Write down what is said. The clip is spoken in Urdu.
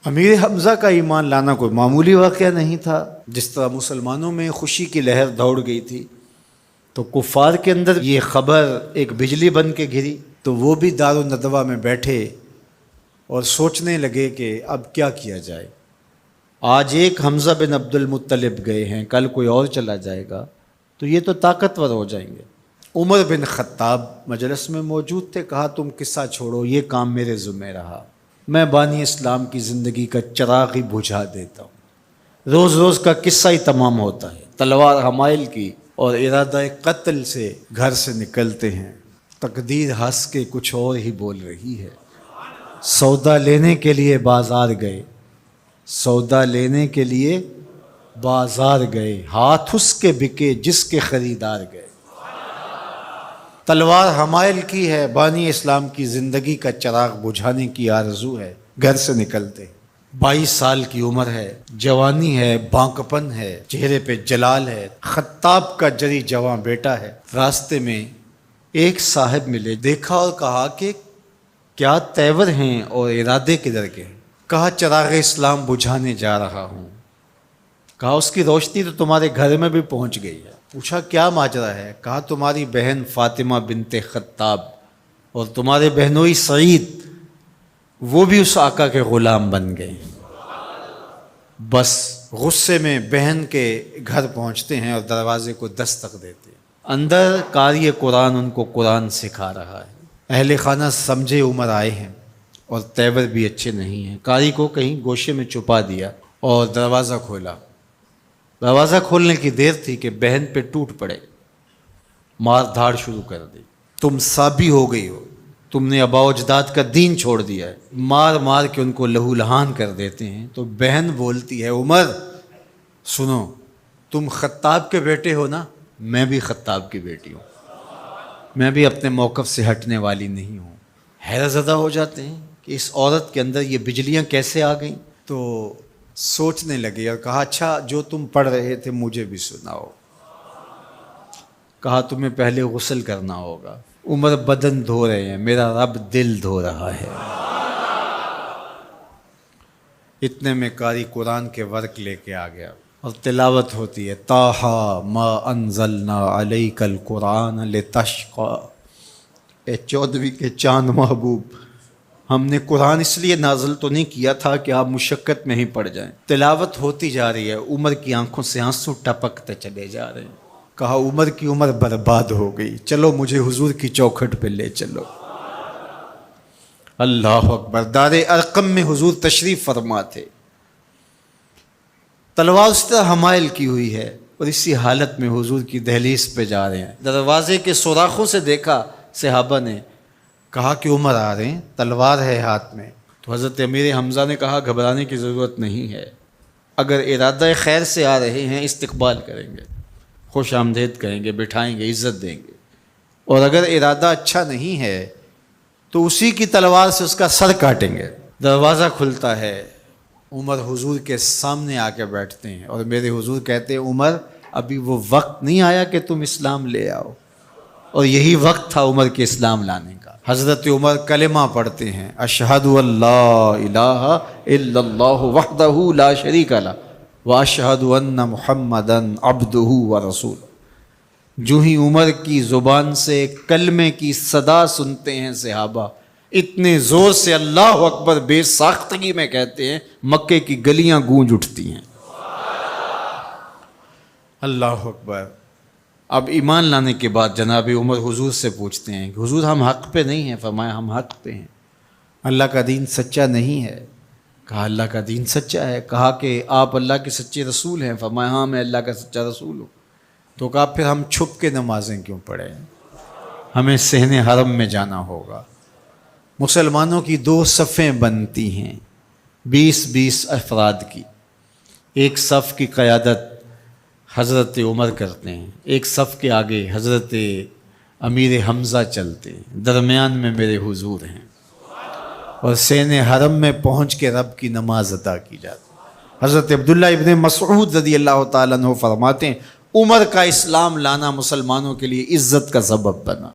امیر حمزہ کا ایمان لانا کوئی معمولی واقعہ نہیں تھا۔ جس طرح مسلمانوں میں خوشی کی لہر دوڑ گئی تھی تو کفار کے اندر یہ خبر ایک بجلی بن کے گری، تو وہ بھی دار الندوہ میں بیٹھے اور سوچنے لگے کہ اب کیا کیا جائے۔ آج ایک حمزہ بن عبد المطلب گئے ہیں، کل کوئی اور چلا جائے گا تو یہ تو طاقتور ہو جائیں گے۔ عمر بن خطاب مجلس میں موجود تھے، کہا تم قصہ چھوڑو، یہ کام میرے ذمہ رہا، میں بانی اسلام کی زندگی کا چراغ ہی بجھا دیتا ہوں۔ روز روز کا قصہ ہی تمام ہوتا ہے، تلوار حمائل کی اور ارادہ قتل سے گھر سے نکلتے ہیں، تقدیر ہنس کے کچھ اور ہی بول رہی ہے۔ سودا لینے کے لیے بازار گئے، سودا لینے کے لیے بازار گئے، ہاتھ اس کے بکے جس کے خریدار گئے۔ تلوار حمائل کی ہے، بانی اسلام کی زندگی کا چراغ بجھانے کی آرزو ہے، گھر سے نکلتے 22 سال کی عمر ہے، جوانی ہے، بانکپن ہے، چہرے پہ جلال ہے، خطاب کا جری جواں بیٹا ہے۔ راستے میں ایک صاحب ملے، دیکھا اور کہا کہ کیا تیور ہیں اور ارادے کدھر کے ہیں؟ کہا چراغ اسلام بجھانے جا رہا ہوں۔ کہا اس کی روشنی تو تمہارے گھر میں بھی پہنچ گئی ہے۔ پوچھا کیا ماجرا ہے؟ کہا تمہاری بہن فاطمہ بنت خطاب اور تمہارے بہنوئی سعید وہ بھی اس آقا کے غلام بن گئے۔ بس غصے میں بہن کے گھر پہنچتے ہیں اور دروازے کو دستک دیتے ہیں۔ اندر قاری قرآن ان کو قرآن سکھا رہا ہے۔ اہل خانہ سمجھے عمر آئے ہیں اور تیور بھی اچھے نہیں ہیں، قاری کو کہیں گوشے میں چھپا دیا اور دروازہ کھولا۔ دروازہ کھولنے کی دیر تھی کہ بہن پہ ٹوٹ پڑے، مار دھاڑ شروع کر دی۔ تم سابی ہو گئی ہو، تم نے آباء و اجداد کا دین چھوڑ دیا ہے۔ مار مار کے ان کو لہو لہان کر دیتے ہیں۔ تو بہن بولتی ہے عمر سنو، تم خطاب کے بیٹے ہو نا، میں بھی خطاب کی بیٹی ہوں، میں بھی اپنے موقف سے ہٹنے والی نہیں ہوں۔ حیرت زدہ ہو جاتے ہیں کہ اس عورت کے اندر یہ بجلیاں کیسے آ گئیں؟ تو سوچنے لگے اور کہا اچھا جو تم پڑھ رہے تھے مجھے بھی سناؤ۔ کہا تمہیں پہلے غسل کرنا ہوگا۔ عمر بدن دھو رہے ہیں، میرا رب دل دھو رہا ہے۔ اتنے میں قاری قرآن کے ورق لے کے آ گیا اور تلاوت ہوتی ہے، طٰہٰ ما انزلنا علیک القرآن لتشقیٰ، اے 14ویں کے چاند محبوب، ہم نے قرآن اس لیے نازل تو نہیں کیا تھا کہ آپ مشقت میں ہی پڑ جائیں۔ تلاوت ہوتی جا رہی ہے، عمر کی آنکھوں سے آنسو ٹپکتے چلے جا رہے ہیں۔ کہا عمر کی عمر برباد ہو گئی، چلو مجھے حضور کی چوکھٹ پہ لے چلو۔ اللہ اکبر۔ دار ارقم میں حضور تشریف فرما تھے، تلوار اس طرح حمائل کی ہوئی ہے اور اسی حالت میں حضور کی دہلیز پہ جا رہے ہیں۔ دروازے کے سوراخوں سے دیکھا صحابہ نے، کہا کہ عمر آ رہے ہیں، تلوار ہے ہاتھ میں۔ تو حضرت امیر حمزہ نے کہا گھبرانے کی ضرورت نہیں ہے، اگر ارادہ خیر سے آ رہے ہیں استقبال کریں گے، خوش آمدید کہیں گے، بٹھائیں گے، عزت دیں گے، اور اگر ارادہ اچھا نہیں ہے تو اسی کی تلوار سے اس کا سر کاٹیں گے۔ دروازہ کھلتا ہے، عمر حضور کے سامنے آ کے بیٹھتے ہیں اور میرے حضور کہتے ہیں عمر ابھی وہ وقت نہیں آیا کہ تم اسلام لے آؤ، اور یہی وقت تھا عمر کے اسلام لانے کا۔ حضرت عمر کلمہ پڑھتے ہیں، اشہد ان لا الہ الا اللہ وحدہ لا شریک لہ واشہد ان محمدا عبدہ ورسولہ۔ جو ہی عمر کی زبان سے کلمے کی صدا سنتے ہیں صحابہ، اتنے زور سے اللہ اکبر بے ساختگی میں کہتے ہیں مکے کی گلیاں گونج اٹھتی ہیں۔ اللہ اکبر۔ اب ایمان لانے کے بعد جناب عمر حضور سے پوچھتے ہیں کہ حضور ہم حق پہ نہیں ہیں؟ فرمایا ہم حق پہ ہیں، اللہ کا دین سچا نہیں ہے؟ کہا اللہ کا دین سچا ہے۔ کہا کہ آپ اللہ کے سچے رسول ہیں؟ فرمایا ہاں میں اللہ کا سچا رسول ہوں۔ تو کہا پھر ہم چھپ کے نمازیں کیوں پڑھیں؟ ہمیں صحن حرم میں جانا ہوگا۔ مسلمانوں کی 2 صفیں بنتی ہیں، 20 افراد کی، ایک صف کی قیادت حضرت عمر کرتے ہیں، ایک صف کے آگے حضرت امیر حمزہ چلتے ہیں، درمیان میں میرے حضور ہیں، اور صحن حرم میں پہنچ کے رب کی نماز ادا کی جاتی ہے۔ حضرت عبداللہ ابن مسعود رضی اللہ تعالیٰ عنہ فرماتے ہیں عمر کا اسلام لانا مسلمانوں کے لیے عزت کا سبب بنا۔